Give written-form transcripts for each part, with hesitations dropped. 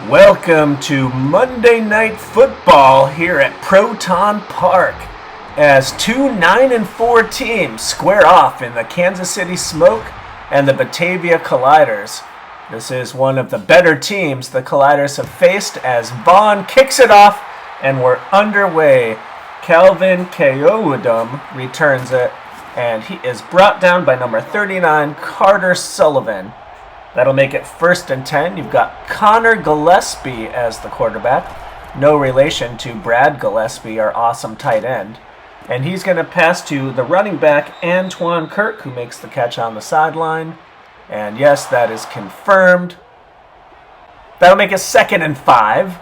Welcome to Monday Night Football here at Proton Park as two 9-4 teams square off in the Kansas City Smoke and the Batavia Colliders. This is one of the better teams the Colliders have faced as Vaughn kicks it off and we're underway. Calvin Keowudum returns it and he is brought down by number 39, Carter Sullivan. That'll make it 1st and 10. You've got Connor Gillespie as the quarterback. No relation to Brad Gillespie, our awesome tight end. And he's going to pass to the running back, Antoine Kirk, who makes the catch on the sideline. And yes, that is confirmed. That'll make it 2nd and 5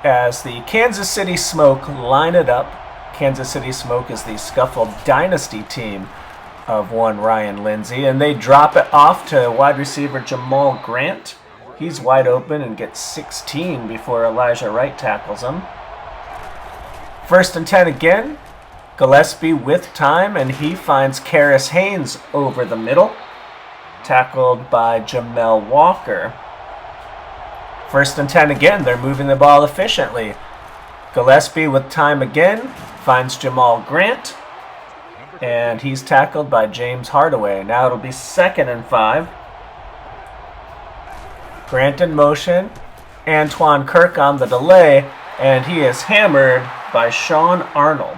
as the Kansas City Smoke line it up. Kansas City Smoke is the Scuffle Dynasty team of one Ryan Lindsay, and they drop it off to wide receiver Jamal Grant. He's wide open and gets 16 before Elijah Wright tackles him. 1st and 10 again. Gillespie with time, and he finds Karis Haynes over the middle, tackled by Jamel Walker. 1st and 10 again. They're moving the ball efficiently. Gillespie with time again finds Jamal Grant, and he's tackled by James Hardaway. Now it'll be 2nd and 5. Grant in motion. Antoine Kirk on the delay, and he is hammered by Sean Arnold.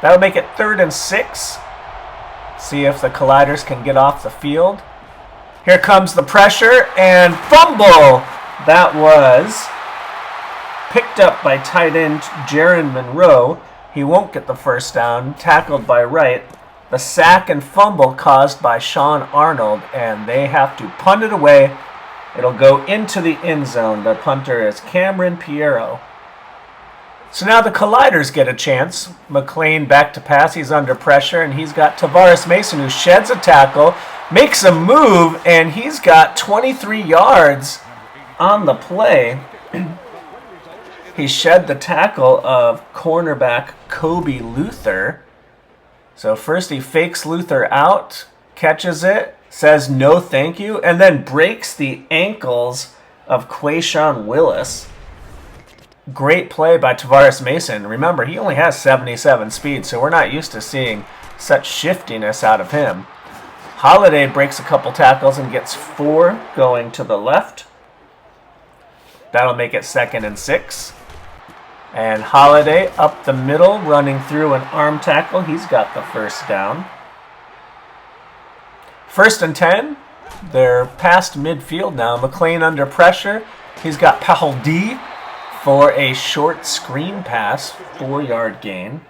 That'll make it 3rd and 6. See if the Colliders can get off the field. Here comes the pressure, and fumble! That was picked up by tight end Jaron Monroe. He won't get the 1st down, tackled by Wright. The sack and fumble caused by Sean Arnold, and they have to punt it away. It'll go into the end zone. The punter is Cameron Piero. So now the Colliders get a chance. McLean back to pass. He's under pressure, and he's got Tavares Mason, who sheds a tackle, makes a move, and he's got 23 yards on the play. He shed the tackle of cornerback Kobe Luther. So first he fakes Luther out, catches it, says no thank you, and then breaks the ankles of Quayshawn Willis. Great play by Tavares Mason. Remember, he only has 77 speed, so we're not used to seeing such shiftiness out of him. Holiday breaks a couple tackles and gets 4 going to the left. That'll make it 2nd and 6. And Holiday up the middle, running through an arm tackle. He's got the 1st down. 1st and 10. They're past midfield now. McLean under pressure. He's got Pahaldi for a short screen pass, 4-yard gain.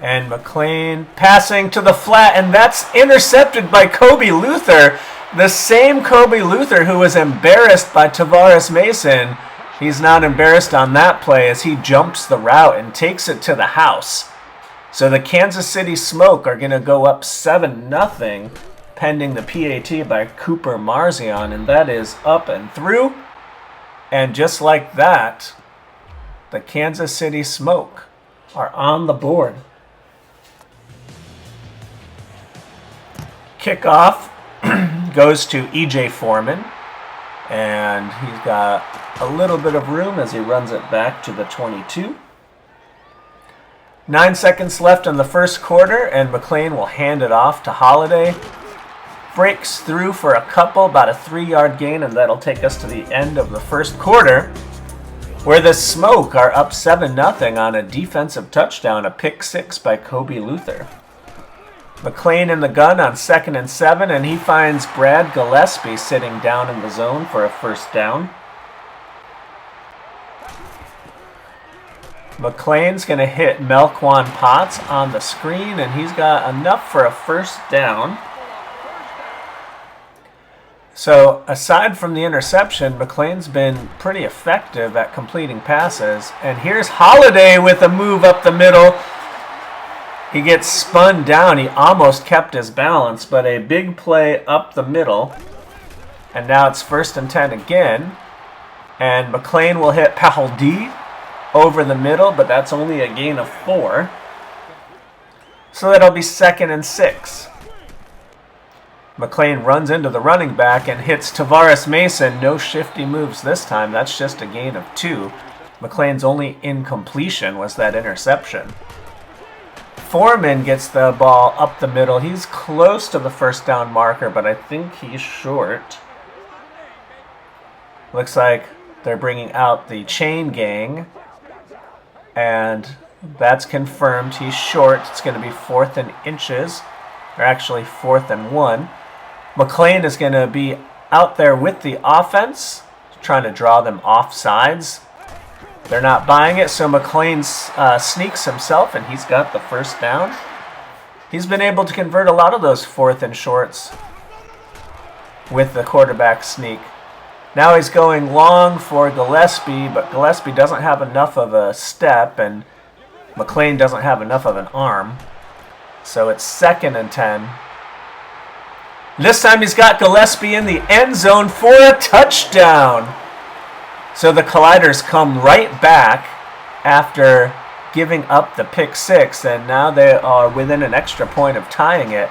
And McLean passing to the flat, and that's intercepted by Kobe Luther. The same Kobe Luther who was embarrassed by Tavares Mason. He's not embarrassed on that play as he jumps the route and takes it to the house. So the Kansas City Smoke are going to go up 7-0 pending the PAT by Cooper Marzion, and that is up and through. And just like that, the Kansas City Smoke are on the board. Kickoff goes to E.J. Foreman, and he's got a little bit of room as he runs it back to the 22. 9 seconds left in the 1st quarter, and McLean will hand it off to Holiday. Breaks through for a couple, about a 3-yard gain, and that'll take us to the end of the 1st quarter, where the Smoke are up 7-0 on a defensive touchdown, a pick 6 by Kobe Luther. McLean in the gun on 2nd and 7, and he finds Brad Gillespie sitting down in the zone for a 1st down. McLean's going to hit Melquan Potts on the screen, and he's got enough for a 1st down. So aside from the interception, McLean's been pretty effective at completing passes. And here's Holiday with a move up the middle. He gets spun down. He almost kept his balance, but a big play up the middle. And now it's 1st and 10 again. And McLean will hit Pahaldi over the middle, but that's only a gain of 4. So that'll be 2nd and 6. McLean runs into the running back and hits Tavares Mason. No shifty moves this time. That's just a gain of 2. McLean's only incompletion was that interception. Foreman gets the ball up the middle. He's close to the first down marker, but I think he's short. Looks like they're bringing out the chain gang, and that's confirmed. He's short. It's going to be 4th and inches, or actually 4th and 1. McLean is going to be out there with the offense, trying to draw them off sides. They're not buying it, so McLean sneaks himself, and he's got the first down. He's been able to convert a lot of those 4th and shorts with the quarterback sneak. Now he's going long for Gillespie, but Gillespie doesn't have enough of a step, and McLean doesn't have enough of an arm. So it's 2nd and 10. This time he's got Gillespie in the end zone for a touchdown. So the Colliders come right back after giving up the pick 6, and now they are within an extra point of tying it.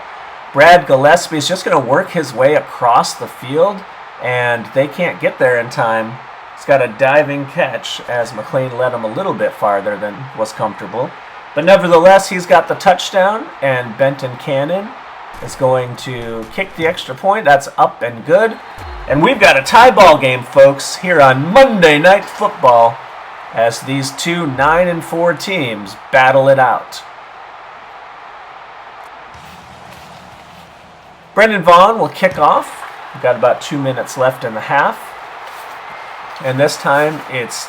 Brad Gillespie is just going to work his way across the field, and they can't get there in time. He's got a diving catch as McLean led him a little bit farther than was comfortable. But nevertheless, he's got the touchdown, and Benton Cannon is going to kick the extra point. That's up and good. And we've got a tie ball game, folks, here on Monday Night Football as these two 9-4 teams battle it out. Brendan Vaughn will kick off. We've got about 2 minutes left in the half. And this time it's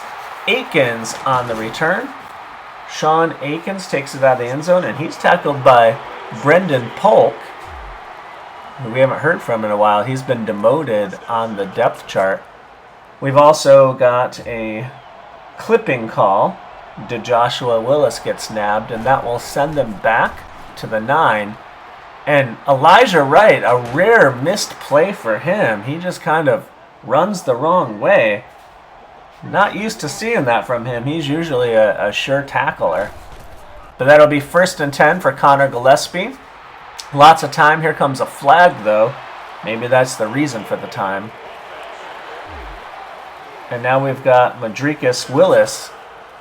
Akins on the return. Sean Akins takes it out of the end zone, and he's tackled by Brendan Polk, who we haven't heard from in a while. He's been demoted on the depth chart. We've also got a clipping call. DeJoshua Willis gets nabbed, and that will send them back to the 9. And Elijah Wright, a rare missed play for him. He just kind of runs the wrong way. Not used to seeing that from him. He's usually a sure tackler. But that'll be 1st and 10 for Connor Gillespie. Lots of time. Here comes a flag, though. Maybe that's the reason for the time. And now we've got Madricus Willis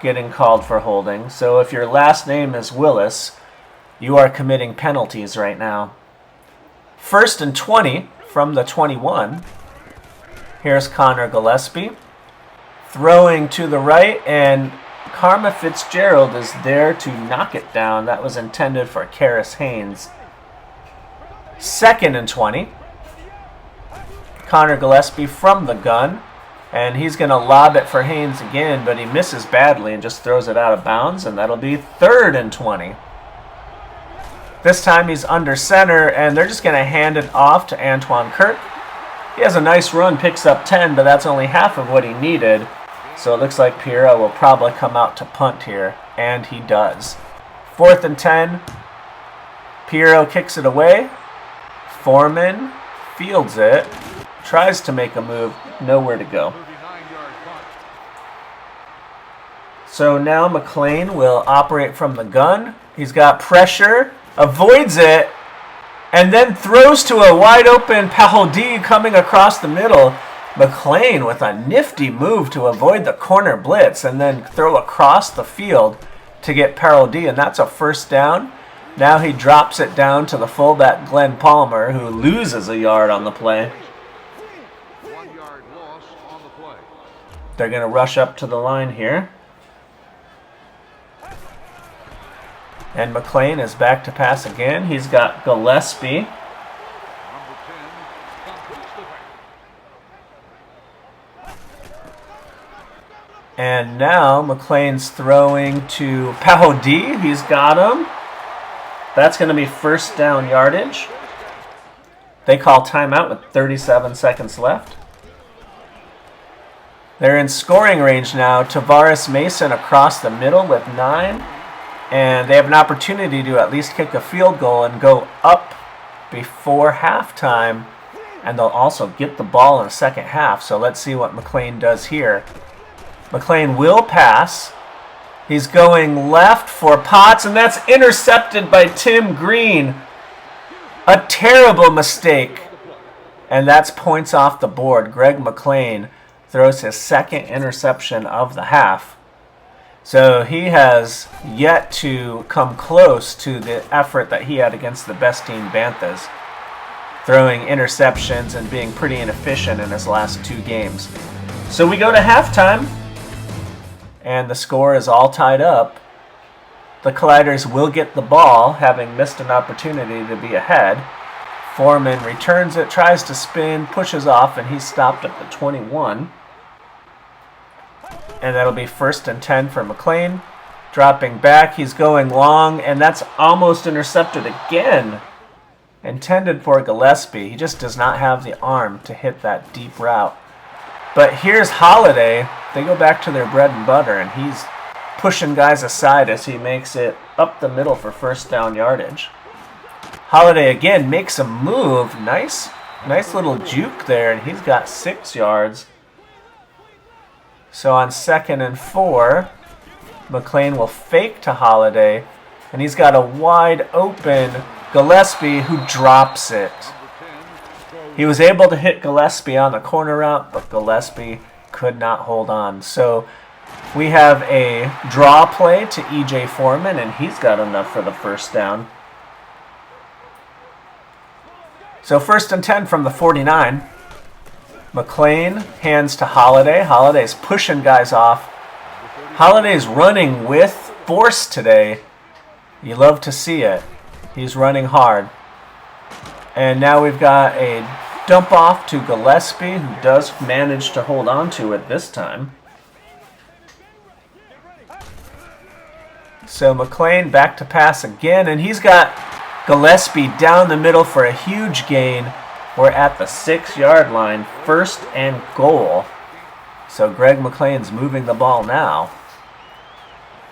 getting called for holding. So if your last name is Willis, you are committing penalties right now. 1st and 20 from the 21. Here's Connor Gillespie throwing to the right, and Karma Fitzgerald is there to knock it down. That was intended for Karis Haynes. 2nd and 20. Connor Gillespie from the gun, and he's going to lob it for Haynes again, but he misses badly and just throws it out of bounds, and that'll be 3rd and 20. This time he's under center, and they're just going to hand it off to Antoine Kirk. He has a nice run, picks up 10, but that's only half of what he needed. So it looks like Piero will probably come out to punt here, and he does. 4th and 10. Piero kicks it away. Foreman fields it, tries to make a move, nowhere to go. So now McLean will operate from the gun. He's got pressure, avoids it, and then throws to a wide open Pahodie coming across the middle. McLean with a nifty move to avoid the corner blitz and then throw across the field to get Parodie, and that's a 1st down. Now he drops it down to the fullback Glenn Palmer, who loses a yard on the play. 1 yard loss on the play. They're going to rush up to the line here. And McLean is back to pass again. He's got Gillespie. And now McLean's throwing to Pahodie. He's got him. That's going to be 1st down yardage. They call timeout with 37 seconds left. They're in scoring range now. Tavares Mason across the middle with 9. And they have an opportunity to at least kick a field goal and go up before halftime. And they'll also get the ball in the second half. So let's see what McLean does here. McLean will pass. He's going left for Potts, and that's intercepted by Tim Green. A terrible mistake And that's points off the board. Greg McLean throws his second interception of the half. So he has yet to come close to the effort that he had against the best team, Banthas, throwing interceptions and being pretty inefficient in his last 2 games. So we go to halftime, and the score is all tied up. The Colliders will get the ball, having missed an opportunity to be ahead. Foreman returns it, tries to spin, pushes off, and he's stopped at the 21. And that'll be 1st and 10 for McLean. Dropping back, he's going long, and that's almost intercepted again. Intended for Gillespie. He just does not have the arm to hit that deep route. But here's Holiday. They go back to their bread and butter, and he's pushing guys aside as he makes it up the middle for 1st down yardage. Holiday again makes a move. Nice little juke there, and he's got 6 yards. So on 2nd and 4, McLean will fake to Holiday, and he's got a wide open Gillespie who drops it. He was able to hit Gillespie on the corner route, but Gillespie could not hold on. So we have a draw play to E.J. Foreman, and he's got enough for the 1st down. So 1st and 10 from the 49. McLean hands to Holiday. Holiday's pushing guys off. Holiday's running with force today. You love to see it. He's running hard. And now we've got a dump off to Gillespie, who does manage to hold on to it this time. So McLean back to pass again, and he's got Gillespie down the middle for a huge gain. We're at the 6-yard line, 1st and goal. So Greg McLean's moving the ball now.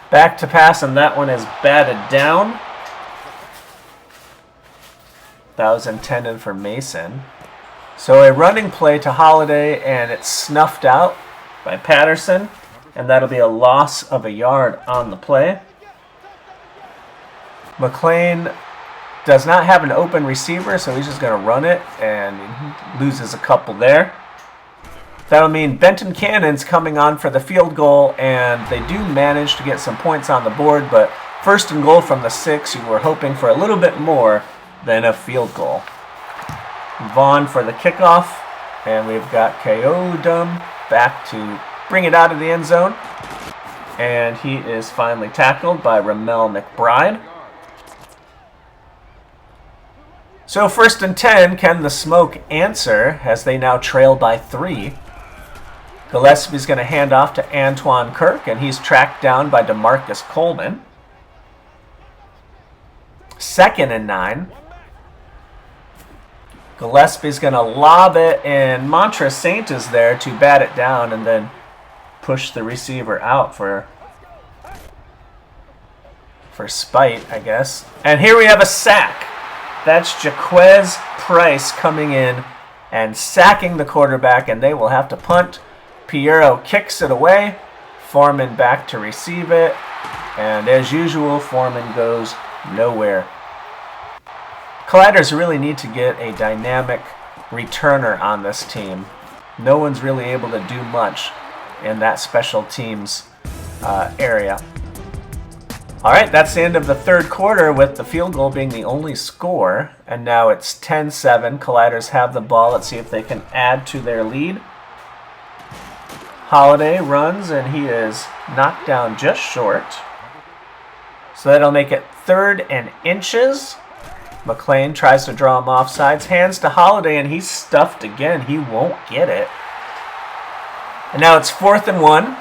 Back to pass, and that one is batted down. That was intended for Mason. So a running play to Holiday, and it's snuffed out by Patterson, and that'll be a loss of a yard on the play. McLean does not have an open receiver, so he's just going to run it, and he loses a couple there. That'll mean Benton Cannon's coming on for the field goal, and they do manage to get some points on the board, but 1st and goal from the 6, you were hoping for a little bit more than a field goal. Vaughn for the kickoff, and we've got Keodum back to bring it out of the end zone, and he is finally tackled by Ramel McBride. So 1st and 10, can the Smoke answer as they now trail by 3? Gillespie's going to hand off to Antoine Kirk, and he's tracked down by DeMarcus Coleman. 2nd and 9. Gillespie's going to lob it, and Montre Saint is there to bat it down and then push the receiver out for spite, I guess. And here we have a sack. That's Jaquez Price coming in and sacking the quarterback, and they will have to punt. Piero kicks it away. Foreman back to receive it. And as usual, Foreman goes nowhere. Colliders really need to get a dynamic returner on this team. No one's really able to do much in that special teams area. All right, that's the end of the 3rd quarter with the field goal being the only score. And now it's 10-7. Colliders have the ball. Let's see if they can add to their lead. Holiday runs, and he is knocked down just short. So that'll make it 3rd and inches. McLean tries to draw him offsides. Hands to Holiday, and he's stuffed again. He won't get it. And now it's 4th and 1.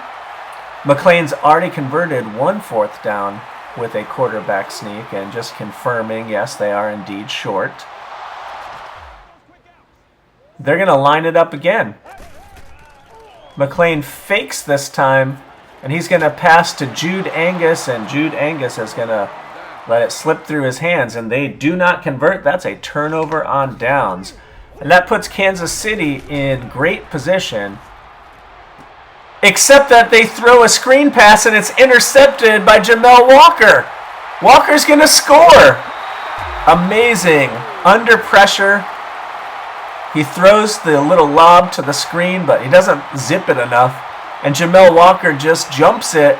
McLean's already converted 1 4th down with a quarterback sneak, and just confirming, yes, they are indeed short. They're going to line it up again. McLean fakes this time, and he's going to pass to Jude Angus, and Jude Angus is going to let it slip through his hands, and they do not convert. That's a turnover on downs. And that puts Kansas City in great position, except that they throw a screen pass, and it's intercepted by Jamel Walker. Walker's going to score. Amazing. Under pressure, He throws the little lob to the screen, but he doesn't zip it enough. And Jamel Walker just jumps it,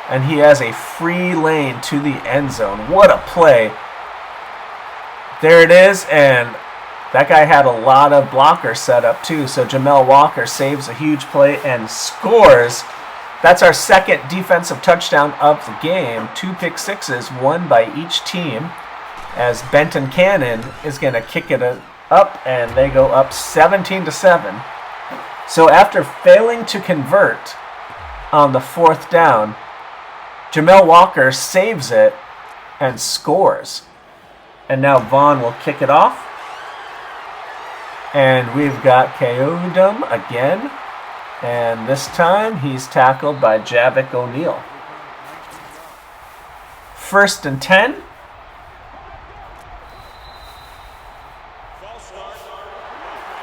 and he has a free lane to the end zone. What a play. There it is, and that guy had a lot of blockers set up too, so Jamel Walker saves a huge play and scores. That's our second defensive touchdown of the game. 2 pick sixes, one by each team, as Benton Cannon is going to kick it up, and they go up 17-7. So after failing to convert on the 4th down, Jamel Walker saves it and scores. And now Vaughn will kick it off. And we've got Keodum again. And this time he's tackled by Javik O'Neal. 1st and 10.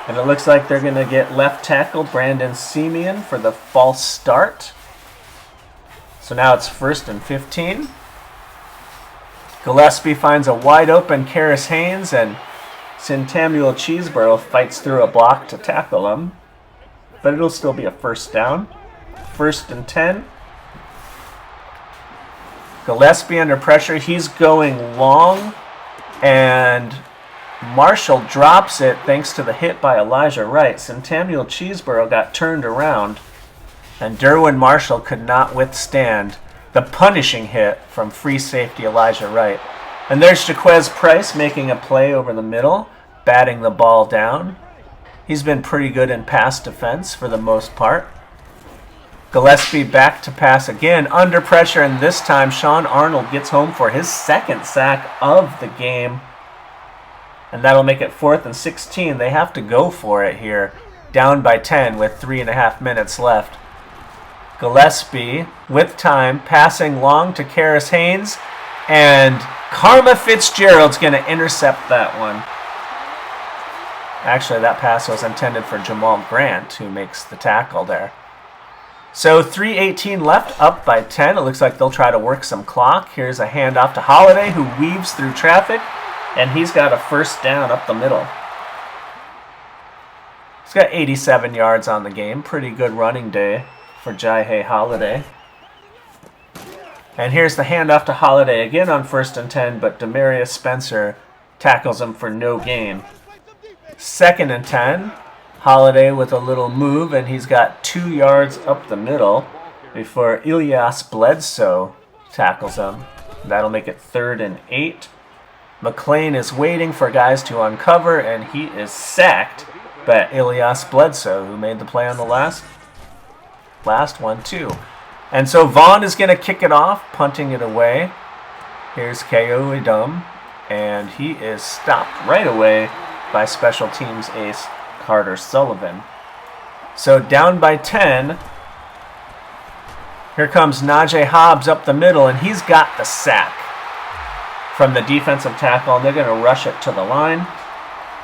And it looks like they're going to get left tackle Brandon Simeon for the false start. So now it's 1st and 15. Gillespie finds a wide open Karis Haynes, and Centamuel Cheeseborough fights through a block to tackle him. But it'll still be a 1st down. 1st and 10. Gillespie under pressure. He's going long, and Marshall drops it thanks to the hit by Elijah Wright. Centamuel Cheeseborough got turned around, and Derwin Marshall could not withstand the punishing hit from free safety Elijah Wright. And there's Jaquez Price making a play over the middle, batting the ball down. He's been pretty good in pass defense for the most part. Gillespie back to pass again, under pressure, and this time Sean Arnold gets home for his 2nd sack of the game. And that'll make it 4th and 16. They have to go for it here, down by 10 with 3.5 minutes left. Gillespie, with time, passing long to Karis Haynes, and Karma Fitzgerald's going to intercept that one. Actually, that pass was intended for Jamal Grant, who makes the tackle there. So 3:18 left, up by 10. It looks like they'll try to work some clock. Here's a handoff to Holiday, who weaves through traffic, and he's got a 1st down up the middle. He's got 87 yards on the game. Pretty good running day for Jai Holiday. And here's the handoff to Holiday again on 1st and 10, but Demarius Spencer tackles him for no gain. 2nd and 10. Holiday with a little move, and he's got 2 yards up the middle before Ilyas Bledsoe tackles him. That'll make it 3rd and 8. McLean is waiting for guys to uncover, and he is sacked by Ilyas Bledsoe, who made the play on the last one too. And so Vaughn is going to kick it off, punting it away. Here's K.O. Idum, and he is stopped right away by special teams ace Carter Sullivan. So down by 10. Here comes Najee Hobbs up the middle, and he's got the sack from the defensive tackle, and they're going to rush it to the line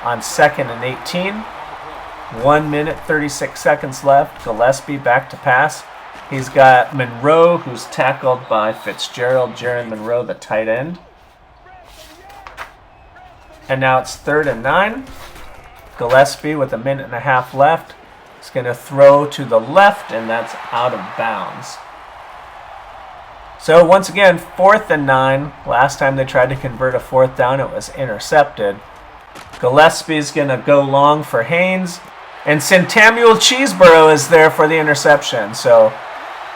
on 2nd and 18. 1 minute, 36 seconds left. Gillespie back to pass. He's got Monroe, who's tackled by Fitzgerald. Jaron Monroe, the tight end. And now it's 3rd and 9. Gillespie with 1.5 minutes left. He's going to throw to the left, and that's out of bounds. So once again, 4th and 9. Last time they tried to convert a 4th down, it was intercepted. Gillespie's going to go long for Haynes. And Centamuel Cheeseborough is there for the interception. So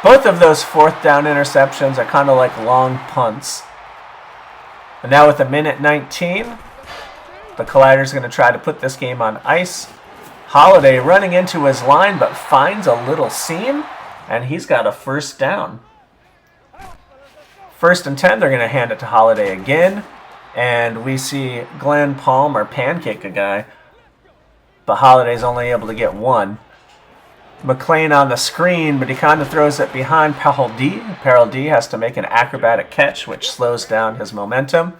both of those 4th down interceptions are kind of like long punts. And now with 1:19, the Collider's going to try to put this game on ice. Holiday running into his line, but finds a little seam, and he's got a 1st down. 1st and 10, they're going to hand it to Holiday again. And we see Glenn Palmer pancake a guy, but Holiday's only able to get 1. McLean on the screen, but he kind of throws it behind Paraldi. Paraldi has to make an acrobatic catch, which slows down his momentum,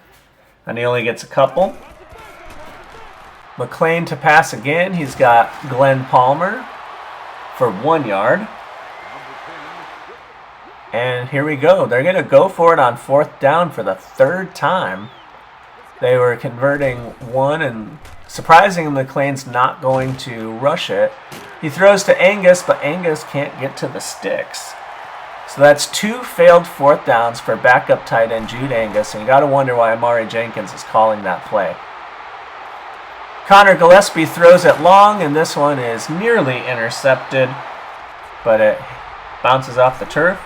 and he only gets a couple. McLean to pass again. He's got Glenn Palmer for 1 yard. And here we go. They're going to go for it on 4th down for the 3rd time. They were converting 1 and Surprisingly, McLean's not going to rush it. He throws to Angus, but Angus can't get to the sticks. So that's 2 failed 4th downs for backup tight end Jude Angus, and you got to wonder why Amari Jenkins is calling that play. Connor Gillespie throws it long, and this one is nearly intercepted, but it bounces off the turf.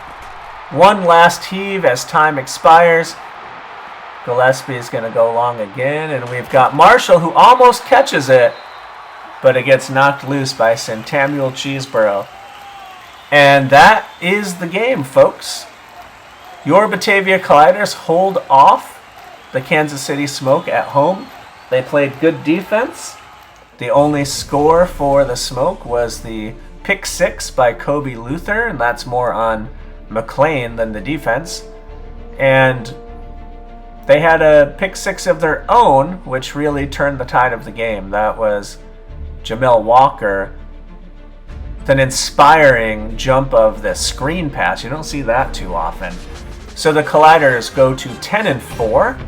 One last heave as time expires. Gillespie is going to go long again, and we've got Marshall who almost catches it, but it gets knocked loose by Centennial Cheeseborough. And that is the game, folks. Your Batavia Colliders hold off the Kansas City Smoke at home. They played good defense. The only score for the Smoke was the pick 6 by Kobe Luther, and that's more on McLean than the defense. And they had a pick 6 of their own, which really turned the tide of the game. That was Jamel Walker with an inspiring jump of the screen pass. You don't see that too often. So the Colliders go to 10-4,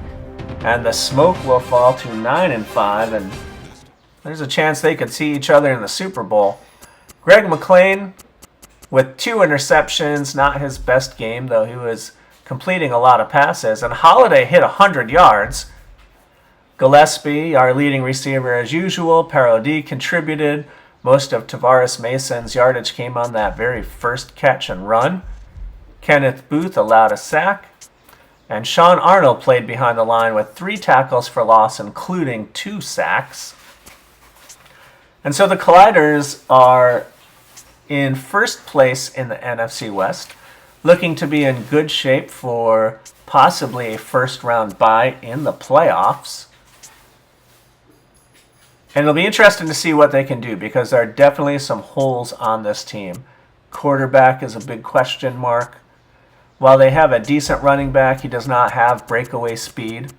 and the Smoke will fall to 9-5, and there's a chance they could see each other in the Super Bowl. Greg McLean with 2 interceptions, not his best game, though he was completing a lot of passes. And Holiday hit 100 yards. Gillespie, our leading receiver as usual. Parodi contributed. Most of Tavares Mason's yardage came on that very first catch and run. Kenneth Booth allowed a sack. And Sean Arnold played behind the line with 3 tackles for loss, including 2 sacks. And so the Colliders are in first place in the NFC West, looking to be in good shape for possibly a first-round bye in the playoffs. And it'll be interesting to see what they can do, because there are definitely some holes on this team. Quarterback is a big question mark. While they have a decent running back, he does not have breakaway speed.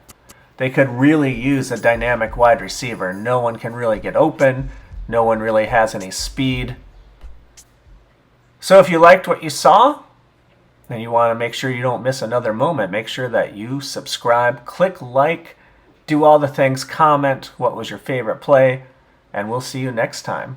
They could really use a dynamic wide receiver. No one can really get open. No one really has any speed. So if you liked what you saw, and you want to make sure you don't miss another moment, make sure that you subscribe, click like, do all the things, comment what was your favorite play, and we'll see you next time.